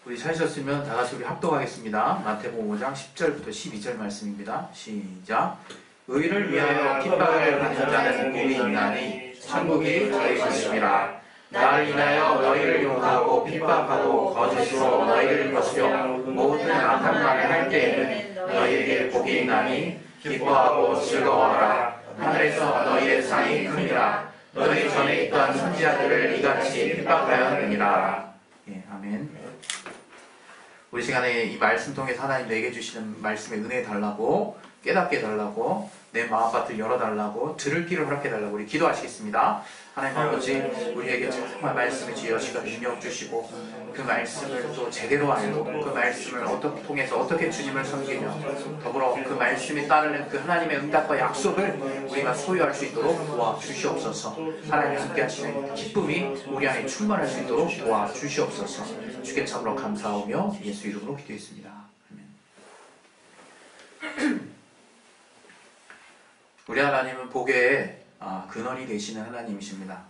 우리 찾으셨으면 다 같이 우리 합독하겠습니다. 마태복음 5장 10절부터 12절 말씀입니다. 시작. 의를 위하여 핍박을 받는 자는 복이 있나니 천국이 저희 것임이라. 나를 인하여 너희를 욕하고 핍박하고 거짓으로 너희를 거스려 모든 악한 말을 할 때에는 너희에게 복이 있나니 기뻐하고 즐거워하라. 하늘에서 너희의 상이 크니라. 너희 전에 있던 선지자들을 이같이 핍박하였느니라. 예, 아멘. 우리 시간에 이 말씀 통해서 하나님 내게 주시는 말씀의 은혜 달라고, 깨닫게 달라고, 내 마음밭을 열어달라고, 들을 길을 허락해달라고 우리 기도하시겠습니다. 하나님 아버지, 우리에게 정말 말씀을 주시고 능력 주시고 그 말씀을 또 제대로 알고 그 말씀을 통해서 어떻게 주님을 섬기며 더불어 그 말씀에 따르는 그 하나님의 응답과 약속을 우리가 소유할 수 있도록 도와주시옵소서. 하나님 함께 하시는 기쁨이 우리 안에 충만할 수 있도록 도와주시옵소서. 주께 참으로 감사하며 예수 이름으로 기도했습니다. 아멘. 우리 하나님은 복의 근원이 되시는 하나님이십니다.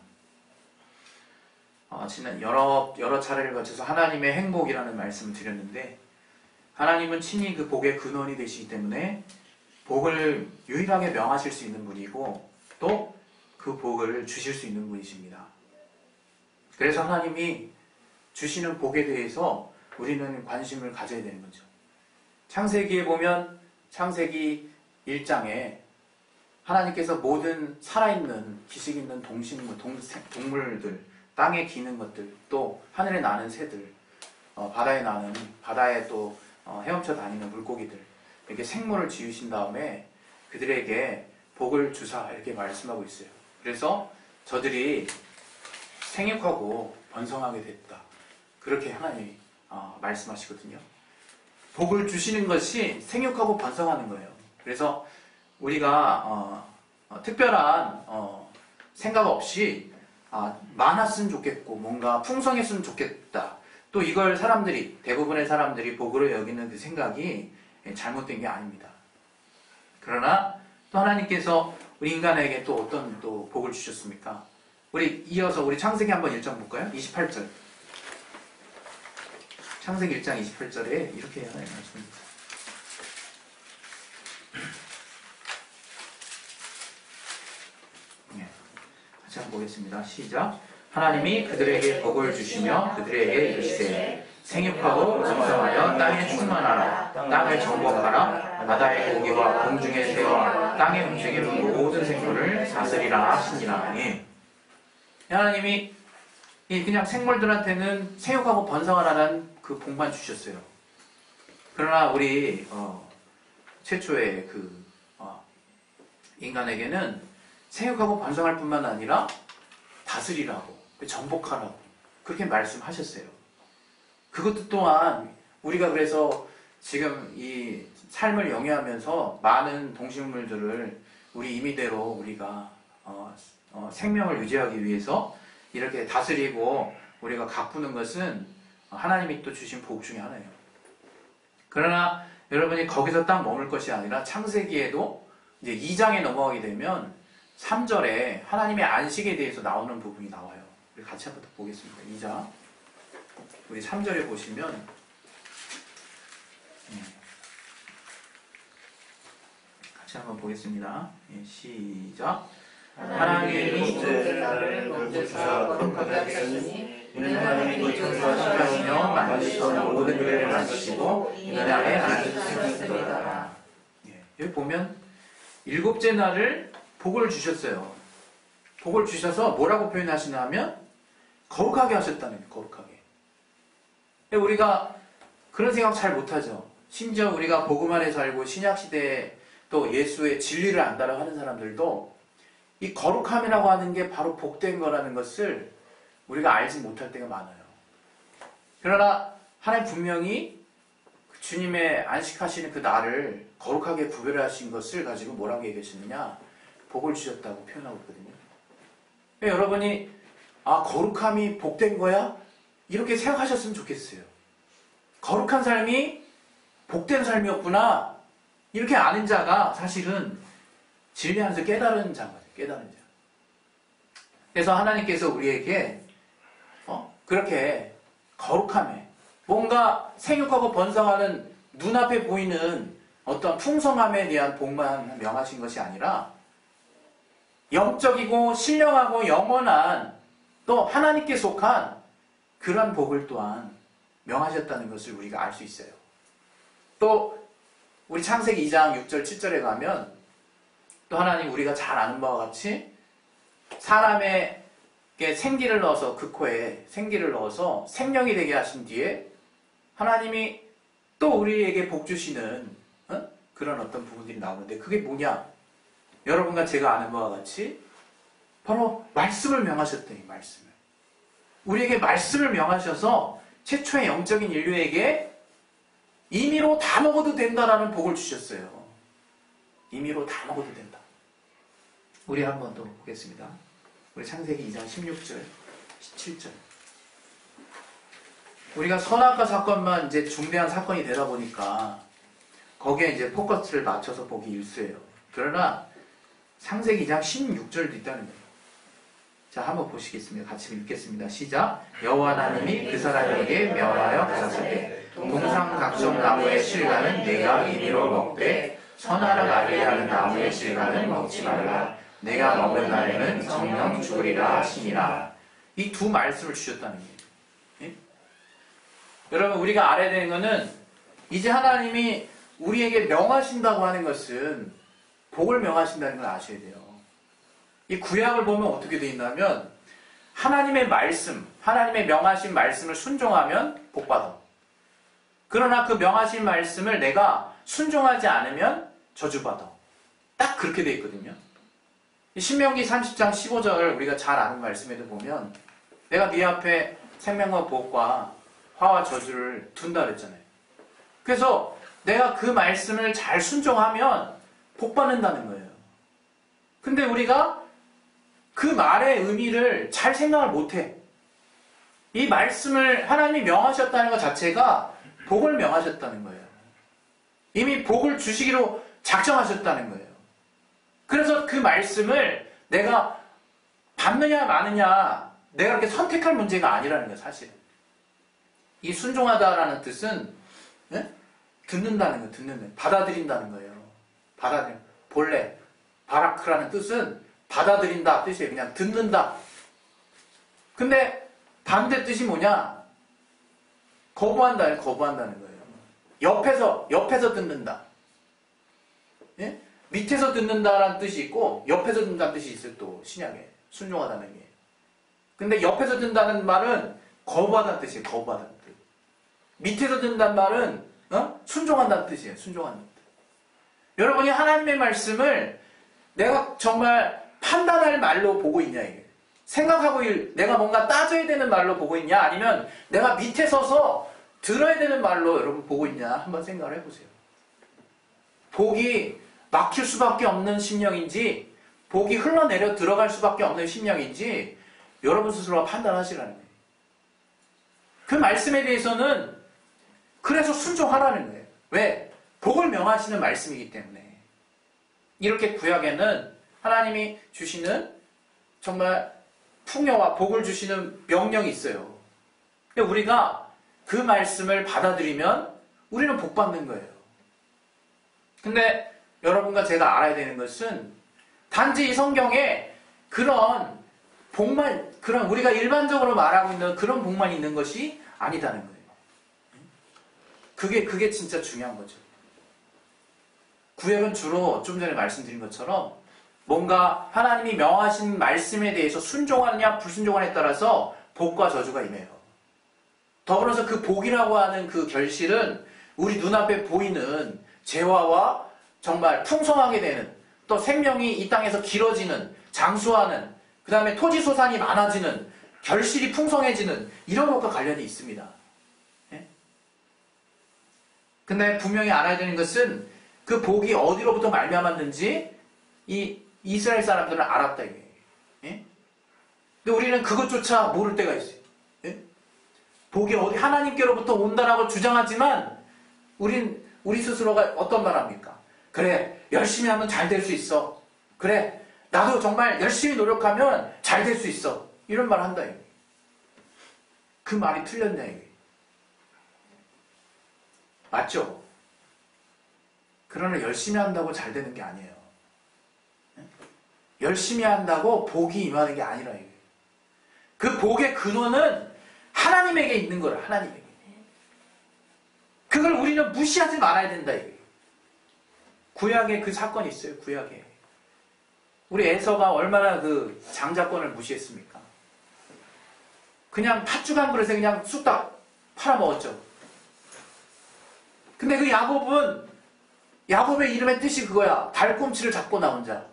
지난 여러 차례를 거쳐서 하나님의 행복이라는 말씀을 드렸는데, 하나님은 친히 그 복의 근원이 되시기 때문에 복을 유일하게 명하실 수 있는 분이고 또 그 복을 주실 수 있는 분이십니다. 그래서 하나님이 주시는 복에 대해서 우리는 관심을 가져야 되는 거죠. 창세기에 보면 창세기 1장에 하나님께서 모든 살아있는 기식 있는 동물들, 땅에 기는 것들, 또 하늘에 나는 새들, 바다에 또 헤엄쳐 다니는 물고기들, 이렇게 생물을 지으신 다음에 그들에게 복을 주사 이렇게 말씀하고 있어요. 그래서 저들이 생육하고 번성하게 됐다. 그렇게 하나님이 말씀하시거든요. 복을 주시는 것이 생육하고 번성하는 거예요. 그래서 우리가 특별한 생각 없이 많았으면 좋겠고 뭔가 풍성했으면 좋겠다. 또 이걸 대부분의 사람들이 복으로 여기는 그 생각이 잘못된 게 아닙니다. 그러나 또 하나님께서 우리 인간에게 또 어떤 또 복을 주셨습니까? 이어서 우리 창세기 한번 1장 볼까요? 28절. 창세기 1장 28절에 이렇게 하나님 말씀입니다. 같이 한번 보겠습니다. 시작. 하나님이 그들에게 복을 주시며 그들에게 이르시되 생육하고 번성하여 땅에 충만하라. 땅을 정복하라. 바다의 고기와 공중의 새와 땅에 움직이는 모든 생물을 다스리라 하시니라. 예. 하나님이 그냥 생물들한테는 생육하고 번성하라는 그 복만 주셨어요. 그러나 우리 최초의 인간에게는 생육하고 번성할 뿐만 아니라 다스리라고, 정복하라고 그렇게 말씀하셨어요. 그것도 또한 우리가 그래서 지금 이 삶을 영위하면서 많은 동식물들을 우리 임의대로 우리가 생명을 유지하기 위해서 이렇게 다스리고 우리가 가꾸는 것은 하나님이 또 주신 복 중에 하나예요. 그러나 여러분이 거기서 딱 머물 것이 아니라 창세기에도 이제 2장에 넘어가게 되면 3절에 하나님의 안식에 대해서 나오는 부분이 나와요. 우리 같이 한번 더 보겠습니다. 2장. 우리 3절에 보시면 같이 한번 보겠습니다. 시작. 하나님이 나를 먼저 주사 거룩하게 하셨으니 이는 하나님이 창조하시며 만드시던 모든 일을 만드시고 이날에 안식하셨습니다. 여기 보면 7째 날을 복을 주셨어요. 복을 주셔서 뭐라고 표현하시냐면 거룩하게 하셨다는 거예요. 거룩하게. 우리가 그런 생각 잘 못하죠. 심지어 우리가 복음 안에 살고 신약시대에 또 예수의 진리를 안다라고 하는 사람들도 이 거룩함이라고 하는 게 바로 복된 거라는 것을 우리가 알지 못할 때가 많아요. 그러나 하나님 분명히 주님의 안식하시는 그 날을 거룩하게 구별하신 것을 가지고 뭐라고 얘기하시느냐, 복을 주셨다고 표현하고 있거든요. 여러분이 거룩함이 복된 거야? 이렇게 생각하셨으면 좋겠어요. 거룩한 삶이 복된 삶이었구나, 이렇게 아는 자가 사실은 진리 안에서 깨달은 자거든요. 깨달은 자. 그래서 하나님께서 우리에게 그렇게 거룩함에 뭔가 생육하고 번성하는 눈앞에 보이는 어떤 풍성함에 대한 복만 명하신 것이 아니라 영적이고 신령하고 영원한 또 하나님께 속한 그런 복을 또한 명하셨다는 것을 우리가 알 수 있어요. 또 우리 창세기 2장 6절 7절에 가면 또 하나님 우리가 잘 아는 바와 같이 사람에게 생기를 넣어서 그 코에 생기를 넣어서 생명이 되게 하신 뒤에 하나님이 또 우리에게 복 주시는 그런 어떤 부분들이 나오는데 그게 뭐냐? 여러분과 제가 아는 바와 같이 바로 말씀을 명하셨더니 말씀을. 우리에게 말씀을 명하셔서 최초의 영적인 인류에게 임의로 다 먹어도 된다라는 복을 주셨어요. 임의로 다 먹어도 된다. 우리 한 번 더 보겠습니다. 우리 창세기 2장 16절, 17절. 우리가 선악과 사건만 이제 중대한 사건이 되다 보니까 거기에 이제 포커스를 맞춰서 보기 일쑤예요. 그러나 창세기 2장 16절도 있다는 거예요. 자, 한번 보시겠습니다. 같이 읽겠습니다. 시작. 여호와 하나님이 그 사람에게 명하여 가라사대 동상 각종 나무의 실과는 네가 임의로 먹되 선악을 알게 하는 나무의 실과는 먹지 말라. 내가 먹은 날에는 정령 죽으리라 하시니라. 이 두 말씀을 주셨다는 거예요. 예? 여러분 우리가 알아야 되는 것은 이제 하나님이 우리에게 명하신다고 하는 것은 복을 명하신다는 걸 아셔야 돼요. 이 구약을 보면 어떻게 되어 있냐면 하나님의 말씀, 하나님의 명하신 말씀을 순종하면 복받아. 그러나 그 명하신 말씀을 내가 순종하지 않으면 저주받아. 딱 그렇게 되어 있거든요. 신명기 30장 15절 우리가 잘 아는 말씀에도 보면 내가 네 앞에 생명과 복과 화와 저주를 둔다 그랬잖아요. 그래서 내가 그 말씀을 잘 순종하면 복받는다는 거예요. 근데 우리가 그 말의 의미를 잘 생각을 못해. 이 말씀을 하나님이 명하셨다는 것 자체가 복을 명하셨다는 거예요. 이미 복을 주시기로 작정하셨다는 거예요. 그래서 그 말씀을 내가 받느냐 마느냐 내가 이렇게 선택할 문제가 아니라는 거예요. 사실은. 이 순종하다라는 뜻은 듣는다는 거예요. 듣는 거예요. 받아들인다는 거예요. 받아들여. 본래 바라크라는 뜻은 받아들인다 뜻이에요. 그냥 듣는다. 근데 반대 뜻이 뭐냐? 거부한다. 거부한다는 거예요. 옆에서 듣는다. 예? 밑에서 듣는다라는 뜻이 있고 옆에서 듣는다는 뜻이 있어요. 또 신약에 순종하다는 게. 근데 옆에서 듣는다는 말은 거부하다는 뜻이에요. 거부하다는 뜻. 밑에서 듣는다는 말은 순종한다는 뜻이에요. 순종한다는 뜻. 여러분이 하나님의 말씀을 내가 정말 판단할 말로 보고 있냐 이게. 생각하고 내가 뭔가 따져야 되는 말로 보고 있냐 아니면 내가 밑에 서서 들어야 되는 말로 여러분 보고 있냐 한번 생각을 해보세요. 복이 막힐 수밖에 없는 심령인지 복이 흘러내려 들어갈 수밖에 없는 심령인지 여러분 스스로가 판단하시라는 거예요. 그 말씀에 대해서는 그래서 순종하라는 거예요. 왜? 복을 명하시는 말씀이기 때문에. 이렇게 구약에는 하나님이 주시는 정말 풍요와 복을 주시는 명령이 있어요. 근데 우리가 그 말씀을 받아들이면 우리는 복 받는 거예요. 근데 여러분과 제가 알아야 되는 것은 단지 이 성경에 그런 복만, 그런 우리가 일반적으로 말하고 있는 그런 복만 있는 것이 아니다는 거예요. 그게 진짜 중요한 거죠. 구약은 주로 좀 전에 말씀드린 것처럼 뭔가 하나님이 명하신 말씀에 대해서 순종하느냐 불순종하느냐에 따라서 복과 저주가 임해요. 더불어서 그 복이라고 하는 그 결실은 우리 눈앞에 보이는 재화와 정말 풍성하게 되는 또 생명이 이 땅에서 길어지는 장수하는 그 다음에 토지소산이 많아지는 결실이 풍성해지는 이런 것과 관련이 있습니다. 예? 근데 분명히 알아야 되는 것은 그 복이 어디로부터 말미암았는지 이 이스라엘 사람들은 알았다 이거예요. 예? 근데 우리는 그것조차 모를 때가 있어요. 예? 복이 어디 하나님께로부터 온다라고 주장하지만 우리 스스로가 어떤 말 합니까? 그래 열심히 하면 잘 될 수 있어. 그래 나도 정말 열심히 노력하면 잘 될 수 있어. 이런 말 한다 이거예요. 그 말이 틀렸냐 이거예요. 맞죠? 그러나 열심히 한다고 잘 되는 게 아니에요. 열심히 한다고 복이 임하는 게 아니라 이거예요. 그 복의 근원은 하나님에게 있는 거라. 하나님에게. 그걸 우리는 무시하지 말아야 된다 이거예요. 구약에 그 사건이 있어요. 구약에. 우리 에서가 얼마나 그 장자권을 무시했습니까? 그냥 팥죽 한 그릇에 그냥 쑥딱 팔아먹었죠. 근데 그 야곱의 이름의 뜻이 그거야. 발꿈치를 잡고 나온 자.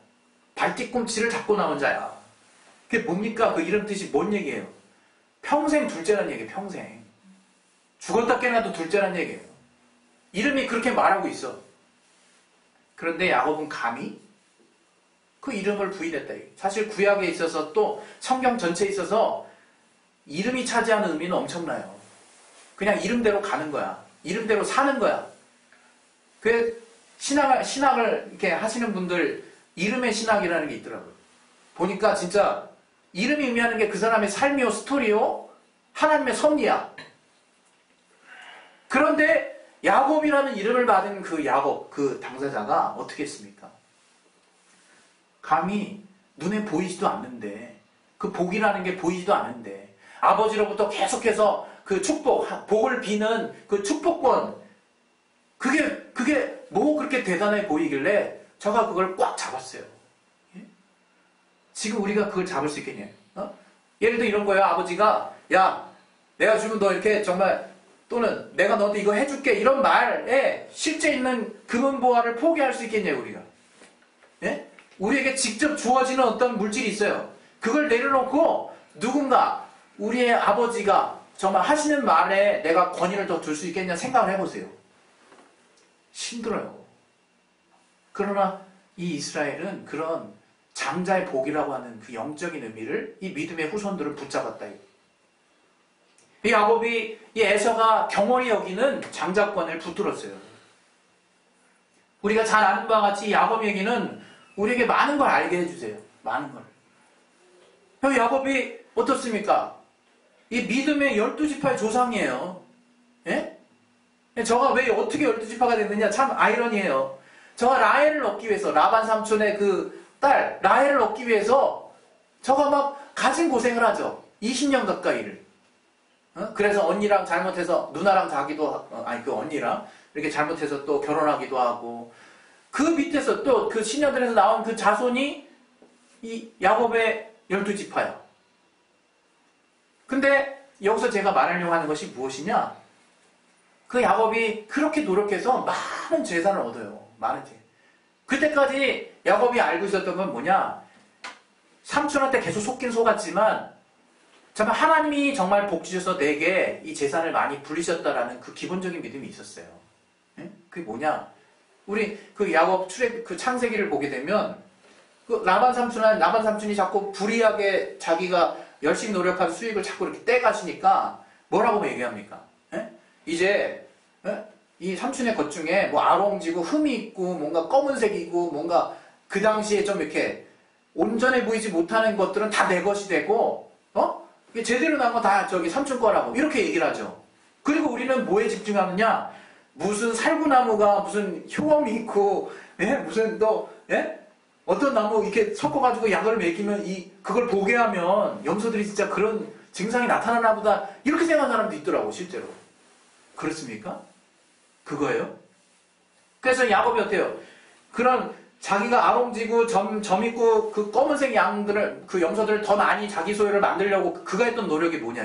발뒤꿈치를 잡고 나온 자야. 그게 뭡니까? 그 이름 뜻이 뭔 얘기예요? 평생 둘째란 얘기예요. 평생. 죽었다 깨어나도 둘째란 얘기예요. 이름이 그렇게 말하고 있어. 그런데 야곱은 감히 그 이름을 부인했다. 사실 구약에 있어서 또 성경 전체에 있어서 이름이 차지하는 의미는 엄청나요. 그냥 이름대로 가는 거야. 이름대로 사는 거야. 그 신학을 이렇게 하시는 분들 이름의 신학이라는 게 있더라고요. 보니까 진짜 이름이 의미하는 게 그 사람의 삶이요, 스토리요, 하나님의 섭리야. 그런데 야곱이라는 이름을 받은 그 야곱, 그 당사자가 어떻게 했습니까? 감히 눈에 보이지도 않는데, 그 복이라는 게 보이지도 않는데, 아버지로부터 계속해서 그 축복, 복을 비는 그 축복권, 그게 뭐 그렇게 대단해 보이길래 저가 그걸 꽉 잡았어요. 지금 우리가 그걸 잡을 수 있겠냐? 예를 들어 이런 거예요. 아버지가 야, 내가 주면 너 이렇게 정말 또는 내가 너한테 이거 해줄게 이런 말에 실제 있는 금은보화를 포기할 수 있겠냐 우리가? 예? 우리에게 직접 주어지는 어떤 물질이 있어요. 그걸 내려놓고 누군가 우리의 아버지가 정말 하시는 말에 내가 권위를 더 줄 수 있겠냐 생각을 해보세요. 힘들어요. 그러나 이 이스라엘은 그런 장자의 복이라고 하는 그 영적인 의미를 이 믿음의 후손들은 붙잡았다. 이 야곱이, 이 에서가 경홀히 여기는 장자권을 붙들었어요. 우리가 잘 아는 바와 같이 야곱 얘기는 우리에게 많은 걸 알게 해주세요. 많은 걸. 야곱이 어떻습니까? 이 믿음의 12지파의 조상이에요. 예? 저가 왜 어떻게 12지파가 됐느냐 참 아이러니해요. 저가 라헬을 얻기 위해서 라반 삼촌의 그 딸 라헬을 얻기 위해서 저가 막 가진 고생을 하죠. 20년 가까이를. 그래서 언니랑 잘못해서 누나랑 자기도 그 언니랑 이렇게 잘못해서 또 결혼하기도 하고 그 밑에서 또 그 시녀들에서 나온 그 자손이 이 야곱의 12지파야. 근데 여기서 제가 말하려고 하는 것이 무엇이냐? 그 야곱이 그렇게 노력해서 많은 재산을 얻어요. 많은 재산. 그때까지 야곱이 알고 있었던 건 뭐냐? 삼촌한테 계속 속긴 속았지만 정말 하나님이 정말 복 주셔서 내게 이 재산을 많이 불리셨다라는 그 기본적인 믿음이 있었어요. 예? 그게 뭐냐? 우리 그 야곱 그 창세기를 보게 되면 그 라반 삼촌이 자꾸 불이하게 자기가 열심히 노력한 수익을 자꾸 이렇게 떼가시니까 뭐라고 얘기합니까? 예? 이제 이 삼촌의 것 중에 뭐 아롱지고 흠이 있고 뭔가 검은색이고 뭔가 그 당시에 좀 이렇게 온전해 보이지 못하는 것들은 다 내 것이 되고 이게 제대로 난 거 다 저기 삼촌 거라고 이렇게 얘기를 하죠. 그리고 우리는 뭐에 집중하느냐? 무슨 살구나무가 무슨 효험이 있고 무슨 또 어떤 나무 이렇게 섞어가지고 약을 먹이면 그걸 보게 하면 염소들이 진짜 그런 증상이 나타나나 보다 이렇게 생각하는 사람도 있더라고 실제로. 그렇습니까? 그거예요? 그래서 야곱이 어때요? 그런 자기가 아롱지고 점 있고 그 검은색 양들을 그 염소들을 더 많이 자기 소유를 만들려고 그가 했던 노력이 뭐냐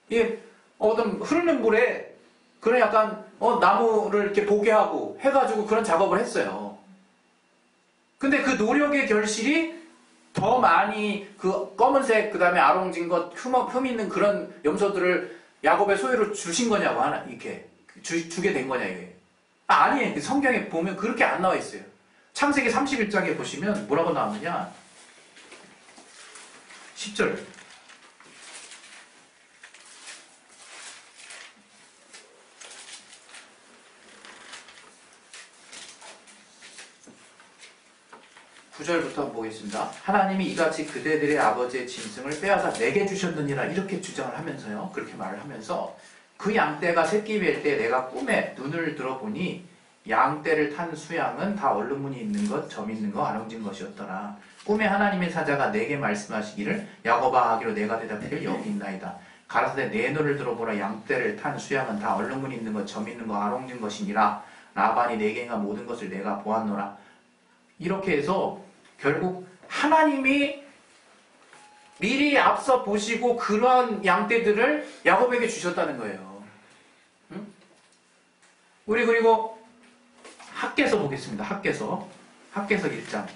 이게 어떤 흐르는 물에 그런 약간 나무를 이렇게 보게 하고 해가지고 그런 작업을 했어요. 근데 그 노력의 결실이 더 많이 그 검은색 그 다음에 아롱진 것 흠 있는 그런 염소들을 야곱의 소유로 주신 거냐고 하나 이렇게 주게 된 거냐 이게. 아니에요. 성경에 보면 그렇게 안 나와 있어요. 창세기 31장에 보시면 뭐라고 나오느냐 10절 (9절부터) 보겠습니다. 하나님이 이같이 그대들의 아버지의 짐승을 빼앗아 내게 주셨느니라 이렇게 주장을 하면서요. 그렇게 말을 하면서 그 양떼가 새끼 뵐 때 내가 꿈에 눈을 들어보니 양떼를 탄 수양은 다 얼룩무늬 있는 것, 점 있는 것, 아롱진 것이었더라. 꿈에 하나님의 사자가 내게 말씀하시기를 야곱아 하기로 내가 대답하기를 여기 있나이다. 가라사대 내 눈을 들어보라. 양떼를 탄 수양은 다 얼룩무늬 있는 것, 점 있는 것, 아롱진 것이니라. 라반이 내게 행한 모든 것을 내가 보았노라. 이렇게 해서 결국 하나님이 미리 앞서 보시고 그러한 양떼들을 야곱에게 주셨다는 거예요. 응? 우리 그리고 학개서 보겠습니다. 학개서 1장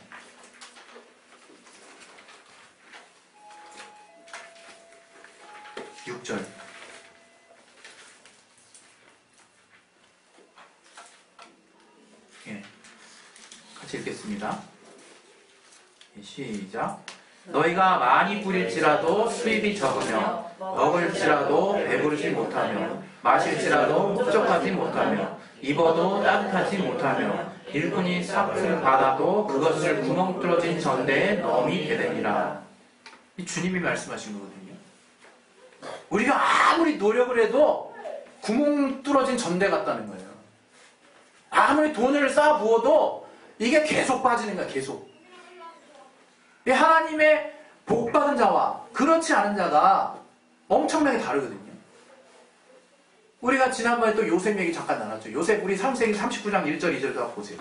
6절. 예, 같이 읽겠습니다. 시작. 너희가 많이 뿌릴지라도 수입이 적으며 먹을지라도 배부르지 못하며 마실지라도 흡족하지 못하며 입어도 따뜻하지 못하며 일꾼이 삭을 받아도 그것을 구멍 뚫어진 전대에 넣음이 되느니라. 이 주님이 말씀하신 거거든요. 우리가 아무리 노력을 해도 구멍 뚫어진 전대 같다는 거예요. 아무리 돈을 쌓아 부어도 이게 계속 빠지는 거야. 계속. 하나님의 복받은 자와 그렇지 않은 자가 엄청나게 다르거든요. 우리가 지난번에 또 요셉 얘기 잠깐 나눴죠. 요셉 우리 창세기 39장 1절 2절 다 보세요.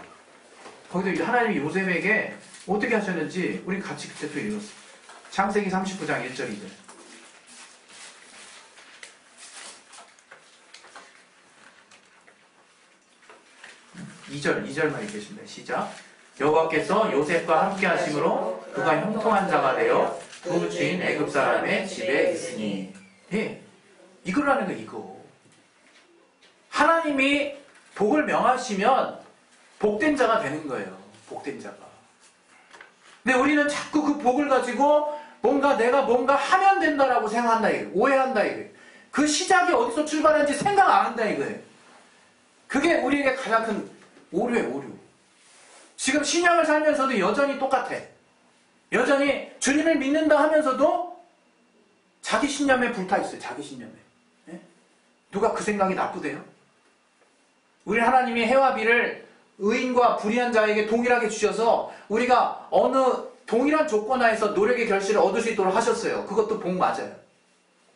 거기도 하나님이 요셉에게 어떻게 하셨는지 우리 같이 그때 또 읽었어요. 창세기 39장 1절 2절. 2절만 읽겠습니다. 시작. 여호와께서 요셉과 함께 하심으로 그가 형통한 자가 되어 그 주인 애굽 사람의 집에 있으니. 예, 이거라는 거 이거. 하나님이 복을 명하시면 복된 자가 되는 거예요. 복된 자가. 근데 우리는 자꾸 그 복을 가지고 내가 뭔가 하면 된다라고 생각한다 이거예요. 오해한다 이거예요. 그 시작이 어디서 출발했는지 생각 안 한다 이거예요. 그게 우리에게 가장 큰 오류예요. 오류. 지금 신약을 살면서도 여전히 똑같아. 여전히 주님을 믿는다 하면서도 자기 신념에 불타있어요. 자기 신념에. 예? 누가 그 생각이 나쁘대요? 우리 하나님이 해와 비를 의인과 불의한 자에게 동일하게 주셔서 우리가 어느 동일한 조건 하에서 노력의 결실을 얻을 수 있도록 하셨어요. 그것도 복 맞아요.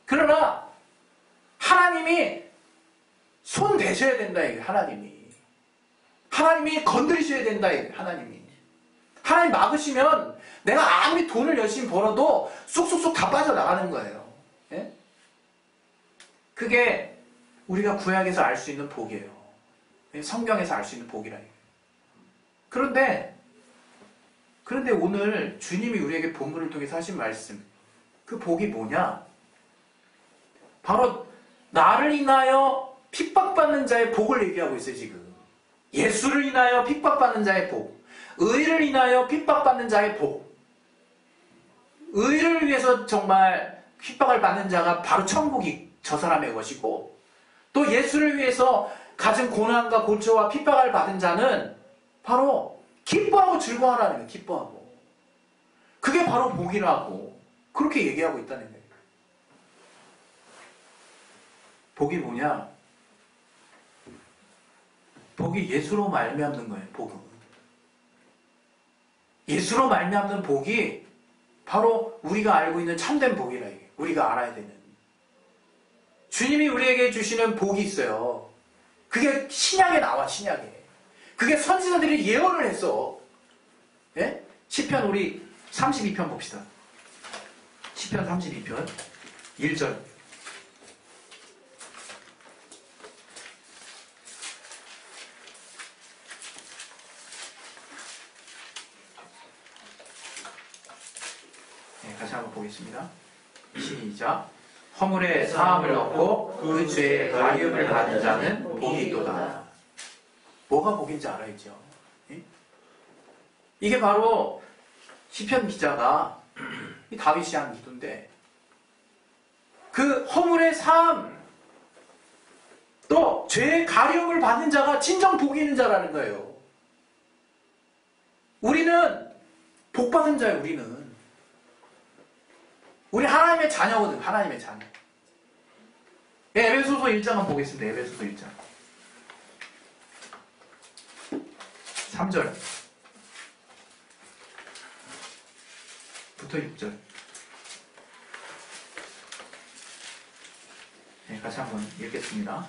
그러나 하나님이 손 대셔야 된다 이게 하나님이 건드리셔야 된다 이게 하나님 막으시면 내가 아무리 돈을 열심히 벌어도 쑥쑥쑥 다 빠져나가는 거예요. 예? 그게 우리가 구약에서 알 수 있는 복이에요. 성경에서 알 수 있는 복이라 이거예요. 그런데 오늘 주님이 우리에게 본문을 통해서 하신 말씀, 그 복이 뭐냐? 바로 나를 인하여 핍박받는 자의 복을 얘기하고 있어요. 지금 예수를 인하여 핍박받는 자의 복, 의를 인하여 핍박받는 자의 복. 의를 위해서 정말 핍박을 받는 자가 바로 천국이 저 사람의 것이고, 또 예수를 위해서 가진 고난과 고초와 핍박을 받은 자는 바로 기뻐하고 즐거워하라는 거예요. 기뻐하고. 그게 바로 복이라고 그렇게 얘기하고 있다는 거예요. 복이 뭐냐? 복이 예수로 말미암는 거예요. 복은. 예수로 말미암는 복이 바로 우리가 알고 있는 참된 복이라 이게. 우리가 알아야 되는. 주님이 우리에게 주시는 복이 있어요. 그게 신약에 나와. 신약에. 그게 선지자들이 예언을 했어. 예? 시편 우리 32편 봅시다. 시편 32편 1절. 네, 다시 한번 보겠습니다. 시작. 허물에 사함을 얻고 그 죄의 가리움을 받은 자는 복이 있도다. 뭐가 복인지 알아야죠. 예? 이게 바로 시편 기자가 이 다윗이 한 기도인데, 그 허물의 사함, 또 죄의 가리움을 받는 자가 진정 복이 있는 자라는 거예요. 우리는 복받은 자예요. 우리 하나님의 자녀거든. 하나님의 자녀. 에베소서 1장만 보겠습니다. 에베소서 1장 3절 부터 6절. 네, 같이 한번 읽겠습니다.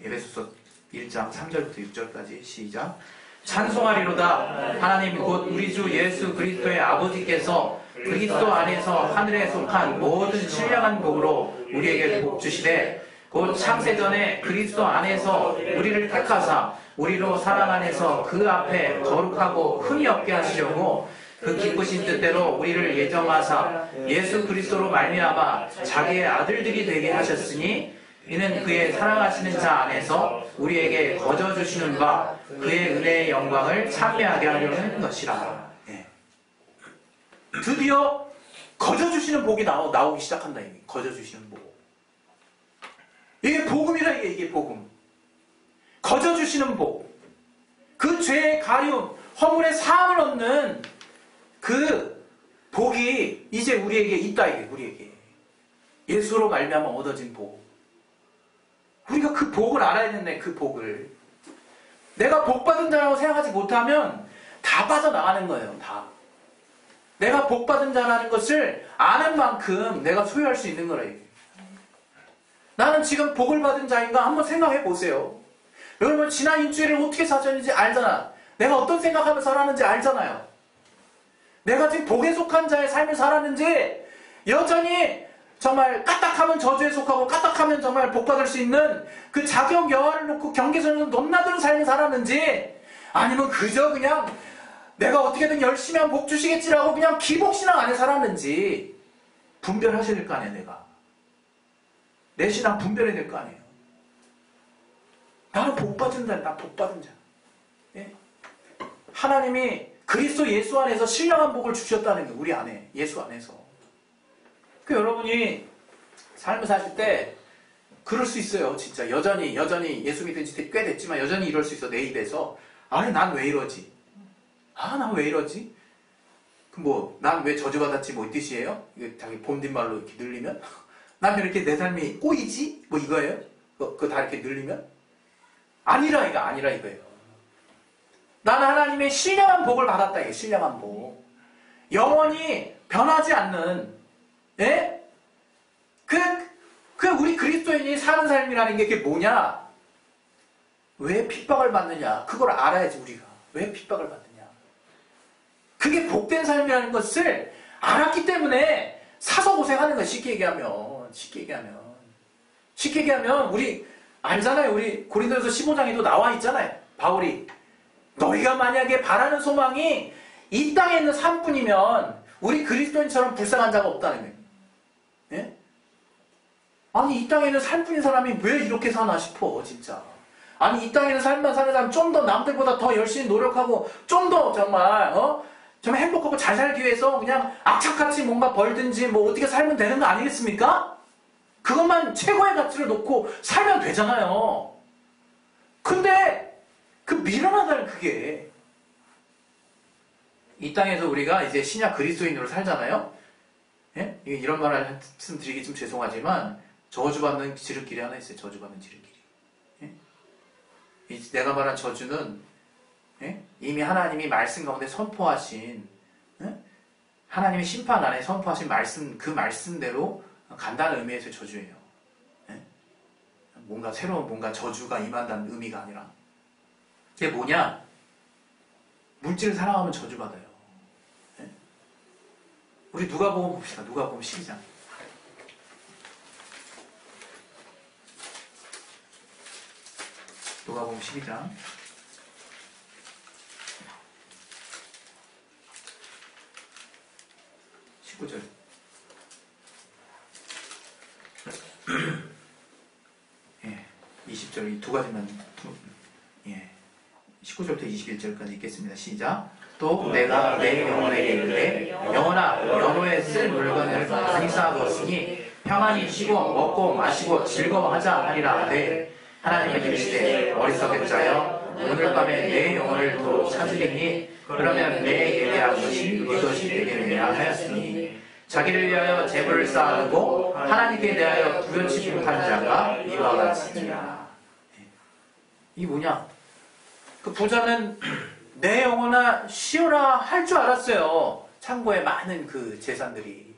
에베소서 1장 3절부터 6절까지 시작. 찬송하리로다. 하나님 곧 우리 주 예수 그리스도의 아버지께서 그리스도 안에서 하늘에 속한 모든 신령한 복으로 우리에게 복 주시되 곧 창세전에 그리스도 안에서 우리를 택하사 우리로 사랑 안에서 그 앞에 거룩하고 흠이 없게 하시려고 그 기쁘신 뜻대로 우리를 예정하사 예수 그리스도로 말미암아 자기의 아들들이 되게 하셨으니 이는 그의 사랑하시는 자 안에서 우리에게 거저 주시는 바 그의 은혜의 영광을 찬미하게 하려는 것이라. 예. 드디어 거저 주시는 복이 나오기 시작한다. 이게 거저 주시는 복. 이게 복음이라. 이게 복음. 거저 주시는 복. 그 죄의 가리움, 허물의 사함을 얻는 그 복이 이제 우리에게 있다. 이게 우리에게 예수로 말미암아 얻어진 복. 우리가 그 복을 알아야 되네. 그 복을 내가 복 받은 자라고 생각하지 못하면 다 빠져나가는 거예요. 다. 내가 복 받은 자라는 것을 아는 만큼 내가 소유할 수 있는 거라. 이게. 나는 지금 복을 받은 자인가 한번 생각해 보세요. 여러분 지난 일주일을 어떻게 사셨는지 알잖아. 내가 어떤 생각하며 살았는지 알잖아요. 내가 지금 복에 속한 자의 삶을 살았는지 여전히 정말 까딱하면 저주에 속하고 까딱하면 정말 복받을 수 있는 그 자격 여하를 놓고 경계선에서 넘나드는 삶을 살았는지 아니면 그저 그냥 내가 어떻게든 열심히 하면 복 주시겠지라고 그냥 기복신앙 안에 살았는지 분별하셔야 될 거 아니에요. 내가 내 신앙 분별해야 될 거 아니에요. 나는 복받은 자야. 나 복받은 자. 예? 하나님이 그리스도 예수 안에서 신령한 복을 주셨다는 거예요. 우리 안에 예수 안에서. 여러분이 삶을 사실 때 그럴 수 있어요. 진짜 여전히 예수 믿은 지 꽤 됐지만 여전히 이럴 수 있어. 내 입에서 아니 난 왜 이러지? 난 왜 이러지? 난 왜 저주받았지? 뭐 이 뜻이에요? 이게 자기 본뒷말로 이렇게 늘리면 난 왜 이렇게 내 삶이 꼬이지? 뭐 이거예요? 그거 다 이렇게 늘리면? 아니라 이거예요. 나는 하나님의 신령한 복을 받았다. 이게 신령한 복. 영원히 변하지 않는 예? 우리 그리스도인이 사는 삶이라는 게 그게 뭐냐? 왜 핍박을 받느냐? 그걸 알아야지, 우리가. 왜 핍박을 받느냐? 그게 복된 삶이라는 것을 알았기 때문에 사서 고생하는 거야, 쉽게 얘기하면. 우리, 알잖아요. 우리 고린도전서 15장에도 나와 있잖아요. 바울이. 너희가 만약에 바라는 소망이 이 땅에 있는 삶뿐이면 우리 그리스도인처럼 불쌍한 자가 없다는 거예요. 예? 아니 이 땅에는 삶뿐인 사람이 왜 이렇게 사나 싶어 진짜. 아니 이 땅에는 삶만 사는 사람 좀 더 남들보다 더 열심히 노력하고 좀 더 정말 좀 행복하고 잘 살기 위해서 그냥 악착같이 뭔가 벌든지 뭐 어떻게 살면 되는 거 아니겠습니까? 그것만 최고의 가치를 놓고 살면 되잖아요. 근데 그 미련하다는 그게 이 땅에서 우리가 이제 신약 그리스도인으로 살잖아요. 예? 이런 말씀드리기 좀 죄송하지만 저주받는 지름길이 하나 있어요. 저주받는 지름길이. 예? 내가 말한 저주는 예? 이미 하나님이 말씀 가운데 선포하신 예? 하나님의 심판 안에 선포하신 말씀 그 말씀대로 간다는 의미에서 저주예요. 예? 뭔가 새로운 뭔가 저주가 임한다는 의미가 아니라 그게 뭐냐? 물질을 사랑하면 저주받아요. 우리 누가복음 봅시다. 누가복음 12장. 누가복음 12장. 19절. 예, 20절 이 두 가지만 19절부터 21절까지 읽겠습니다. 시작. 또 내가 내 영혼에게 이르되 영혼아 연호에 쓸 물건을 많이 쌓아두었으니 평안히 쉬고 먹고 마시고 즐거워하자 하리라 하되 하나님은 이르시되 어리석은 자여 오늘 밤에 내 영혼을 또 찾으리니 그러면 내 예배한 것이 네 것이 되겠느냐 하였으니 자기를 위하여 재물을 쌓아두고 하나님께 대하여 부연치 못한 자가 이와 같으니라. 이게 뭐냐? 그 부자는 내 영혼아 쉬어라 할 줄 알았어요. 창고에 많은 그 재산들이.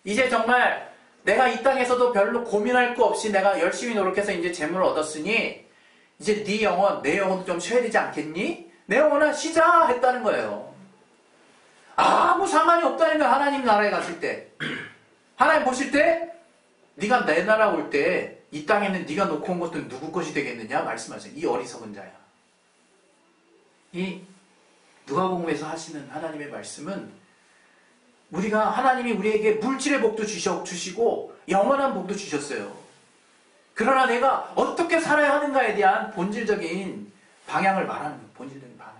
이제 정말 내가 이 땅에서도 별로 고민할 거 없이 내가 열심히 노력해서 이제 재물을 얻었으니 이제 네 영혼, 내 영혼도 좀 쉬어야 되지 않겠니? 내 영혼아 쉬자 했다는 거예요. 아무 상관이 없다는 거예요. 하나님 나라에 갔을 때. 하나님 보실 때 네가 내 나라 올 때 이 땅에는 네가 놓고 온 것도 누구 것이 되겠느냐 말씀하세요. 이 어리석은 자야. 이 누가복음에서 하시는 하나님의 말씀은 우리가 하나님이 우리에게 물질의 복도 주시고 영원한 복도 주셨어요. 그러나 내가 어떻게 살아야 하는가에 대한 본질적인 방향을 말하는 거예요. 본질적인 방향.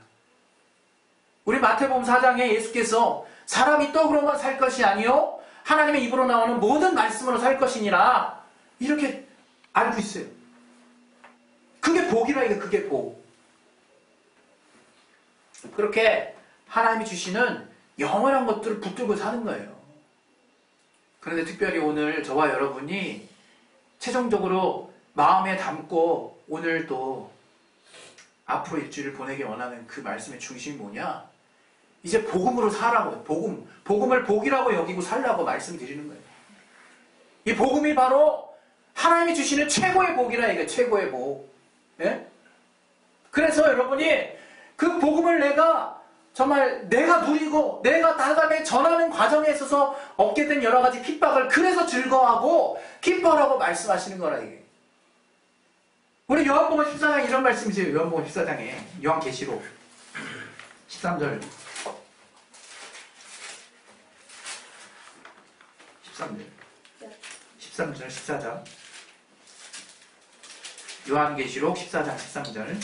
우리 마태복음 4장에 예수께서 사람이 떡으로만 살 것이 아니요 하나님의 입으로 나오는 모든 말씀으로 살 것이니라 이렇게 알고 있어요. 그게 복이라 이게 그게 복. 그렇게 하나님이 주시는 영원한 것들을 붙들고 사는 거예요. 그런데 특별히 오늘 저와 여러분이 최종적으로 마음에 담고 오늘 또 앞으로 일주일을 보내기 원하는 그 말씀의 중심이 뭐냐? 이제 복음으로 살라고. 복음을 복이라고 여기고 살라고 말씀드리는 거예요. 이 복음이 바로 하나님이 주시는 최고의 복이라 이게 최고의 복. 예? 그래서 여러분이 그 복음을 정말 내가 누리고 내가 나감에 전하는 과정에 있어서 얻게 된 여러 가지 핍박을 그래서 즐거워하고 기뻐하라고 말씀하시는 거라 이게. 우리 요한복음 14장에 이런 말씀이 있어요. 요한복음 14장에 요한계시록 13절 13절 14장 요한계시록 14장 13절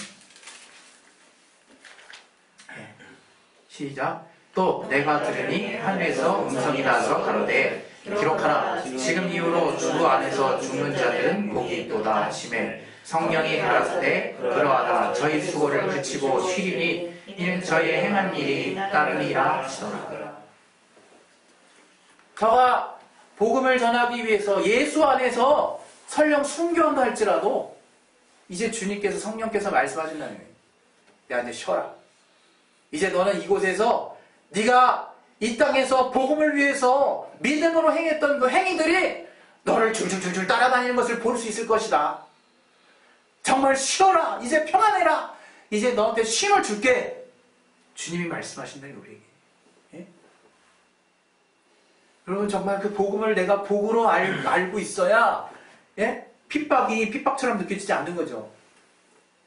시작. 또 내가 들으니 하늘에서 음성이 나서 가로되 기록하라. 지금 이후로 주 안에서 죽는 자들은 복이 있도다 하시매 성령이 가라사대 그러하다. 저희 수고를 그치고 쉬리니 이는 저희 행한 일이 따르리라 하시더라. 저가 복음을 전하기 위해서 예수 안에서 설령 순교한다 할지라도 이제 주님께서 성령께서 말씀하신다는 거예요. 야 이제 쉬어라. 이제 너는 이곳에서 네가 이 땅에서 복음을 위해서 믿음으로 행했던 그 행위들이 너를 줄줄줄줄 따라다니는 것을 볼 수 있을 것이다. 정말 쉬어라. 이제 평안해라. 이제 너한테 쉼을 줄게. 주님이 말씀하신다는 우리에게. 예? 여러분 정말 그 복음을 내가 복으로 알고 있어야 예? 핍박처럼 느껴지지 않는 거죠.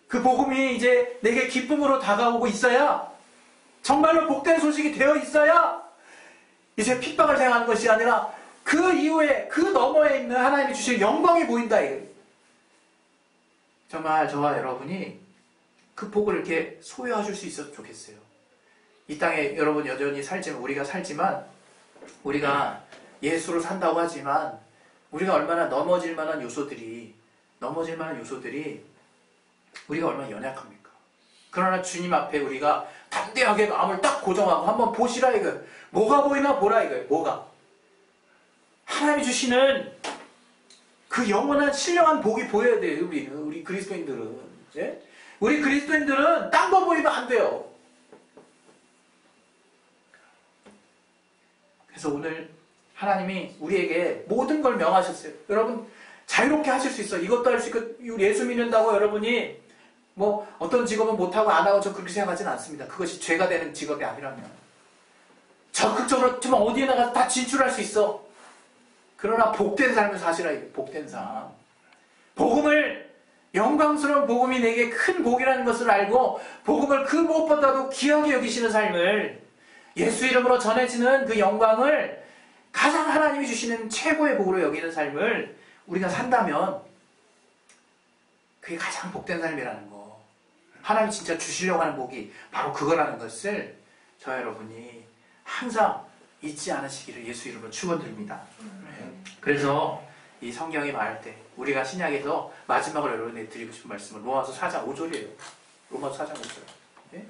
그 복음이 이제 내게 기쁨으로 다가오고 있어야 정말로 복된 소식이 되어 있어야 이제 핍박을 당하는 것이 아니라 그 이후에 그 너머에 있는 하나님이 주신 영광이 보인다. 정말 저와 여러분이 그 복을 이렇게 소유하실 수 있어도 좋겠어요. 이 땅에 여러분 여전히 우리가 살지만 우리가 예수로 산다고 하지만 우리가 얼마나 넘어질 만한 요소들이 우리가 얼마나 연약합니까? 그러나 주님 앞에 우리가 담대하게 마음을 딱 고정하고 한번 보시라 이거. 뭐가 보이나 보라 이거예요. 뭐가? 하나님이 주시는 그 영원한 신령한 복이 보여야 돼요. 우리 그리스도인들은. 예? 우리 그리스도인들은 딴 거 보이면 안 돼요. 그래서 오늘 하나님이 우리에게 모든 걸 명하셨어요. 여러분 자유롭게 하실 수 있어. 이것도 할 수 있고 예수 믿는다고 여러분이 뭐 어떤 직업은 못하고 안 하고 저 그렇게 생각하지는 않습니다. 그것이 죄가 되는 직업이 아니라면 적극적으로 정말 어디에 나가서 다 진출할 수 있어. 그러나 복된 삶을 사시라. 복된 삶. 복음을 영광스러운 복음이 내게 큰 복이라는 것을 알고 복음을 그 무엇보다도 귀하게 여기시는 삶을 예수 이름으로 전해지는 그 영광을 가장 하나님이 주시는 최고의 복으로 여기는 삶을 우리가 산다면 그게 가장 복된 삶이라는 거. 하나님이 진짜 주시려고 하는 복이 바로 그거라는 것을 저 여러분이 항상 잊지 않으시기를 예수 이름으로 축원드립니다. 그래서 이 성경이 말할 때 우리가 신약에서 마지막으로 여러분에게 드리고 싶은 말씀은 로마서 4장 5절이에요. 로마서 4장 5절. 예?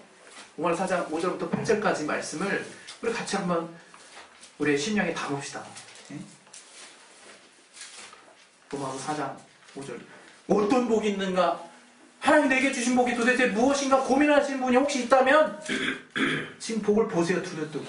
로마서 4장 5절부터 8절까지 말씀을 우리 같이 한번 우리의 심령에 담읍시다. 로마서 4장 5절. 어떤 복이 있는가? 하나님 내게 주신 복이 도대체 무엇인가 고민하시는 분이 혹시 있다면 지금 복을 보세요. 두려뜨고.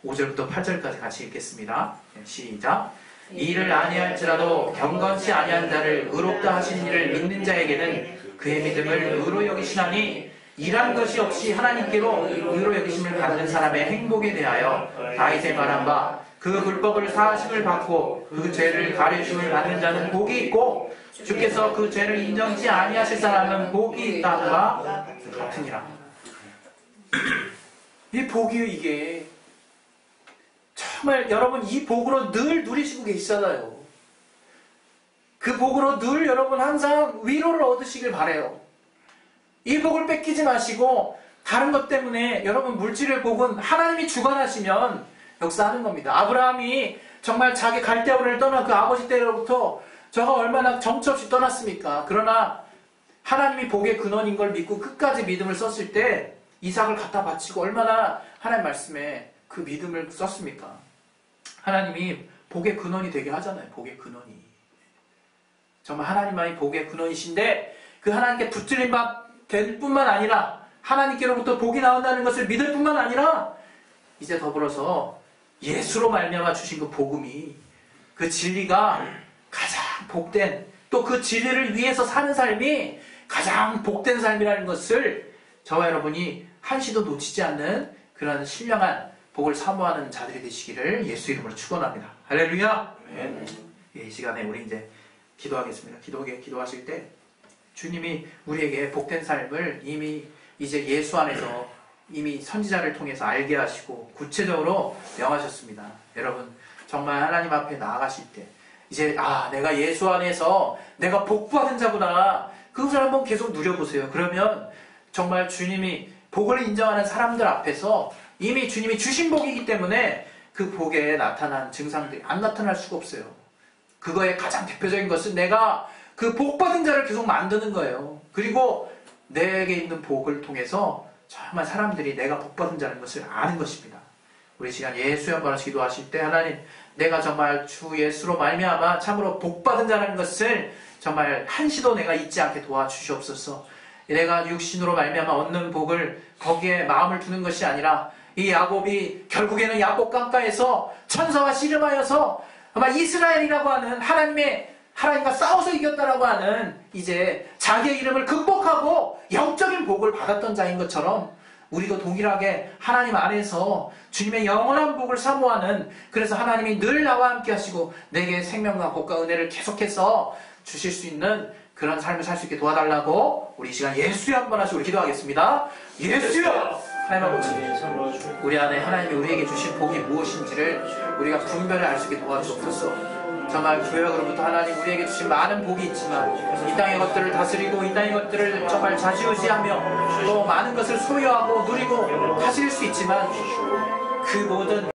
5절부터 8절까지 같이 읽겠습니다. 시작. 이를 아니할지라도 경건치 아니한 자를 의롭다 하신 이를 믿는 자에게는 그의 믿음을 의로 여기시나니 일한 것이 없이 하나님께로 의로 여기심을 받는 사람의 행복에 대하여 다윗의 말한 바 그 불법을 사하심을 받고 그 죄를 가려심을 받는 자는 복이 있고 주께서 그 죄를 인정치 아니하실 사람은 복이 있다와 같으니라. 이 복이요, 이게 정말 여러분 이 복으로 늘 누리시고 계시잖아요. 그 복으로 늘 여러분 항상 위로를 얻으시길 바라요. 이 복을 뺏기지 마시고 다른 것 때문에 여러분 물질의 복은 하나님이 주관하시면 역사하는 겁니다. 아브라함이 정말 자기 갈대아우를 떠난 그 아버지 때로부터 저가 얼마나 정처 없이 떠났습니까? 그러나 하나님이 복의 근원인 걸 믿고 끝까지 믿음을 썼을 때 이삭을 갖다 바치고 얼마나 하나님 말씀에 그 믿음을 썼습니까? 하나님이 복의 근원이 되게 하잖아요. 복의 근원이. 정말 하나님만이 복의 근원이신데 그 하나님께 붙들림 될 뿐만 아니라 하나님께로부터 복이 나온다는 것을 믿을 뿐만 아니라 이제 더불어서 예수로 말미암아 주신 그 복음이 그 진리가 가장 복된 또 그 진리를 위해서 사는 삶이 가장 복된 삶이라는 것을 저와 여러분이 한시도 놓치지 않는 그런 신령한 복을 사모하는 자들이 되시기를 예수 이름으로 축원합니다. 할렐루야. 이 시간에 우리 이제 기도하겠습니다. 기도하실 때 주님이 우리에게 복된 삶을 이미 이제 예수 안에서 이미 선지자를 통해서 알게 하시고 구체적으로 명하셨습니다. 여러분 정말 하나님 앞에 나아가실 때 이제 내가 예수 안에서 내가 복받은 자구나 그것을 한번 계속 누려보세요. 그러면 정말 주님이 복을 인정하는 사람들 앞에서 이미 주님이 주신 복이기 때문에 그 복에 나타난 증상들이 안 나타날 수가 없어요. 그거의 가장 대표적인 것은 내가 그 복받은 자를 계속 만드는 거예요. 그리고 내게 있는 복을 통해서 정말 사람들이 내가 복받은 자라는 것을 아는 것입니다. 우리 시간 예수의 한번 기도하실 때 하나님 내가 정말 주 예수로 말미암아 참으로 복받은 자라는 것을 정말 한시도 내가 잊지 않게 도와주시옵소서. 내가 육신으로 말미암아 얻는 복을 거기에 마음을 두는 것이 아니라 이 야곱이 결국에는 야곱 강가에서 천사와 씨름하여서 아마 이스라엘이라고 하는 하나님과 싸워서 이겼다라고 하는 이제 자기의 이름을 극복하고 영적인 복을 받았던 자인 것처럼 우리도 동일하게 하나님 안에서 주님의 영원한 복을 사모하는 그래서 하나님이 늘 나와 함께 하시고 내게 생명과 복과 은혜를 계속해서 주실 수 있는 그런 삶을 살 수 있게 도와달라고 우리 이 시간 예수여 한번 하시고 우리 기도하겠습니다. 예수여! 하나님 아버지 우리 안에 하나님이 우리에게 주신 복이 무엇인지를 우리가 분별을 알 수 있게 도와주옵소서. 정말 구약으로부터 하나님 우리에게 주신 많은 복이 있지만 이 땅의 것들을 다스리고 이 땅의 것들을 정말 좌지우지하며 또 많은 것을 소유하고 누리고 하실 수 있지만 그 모든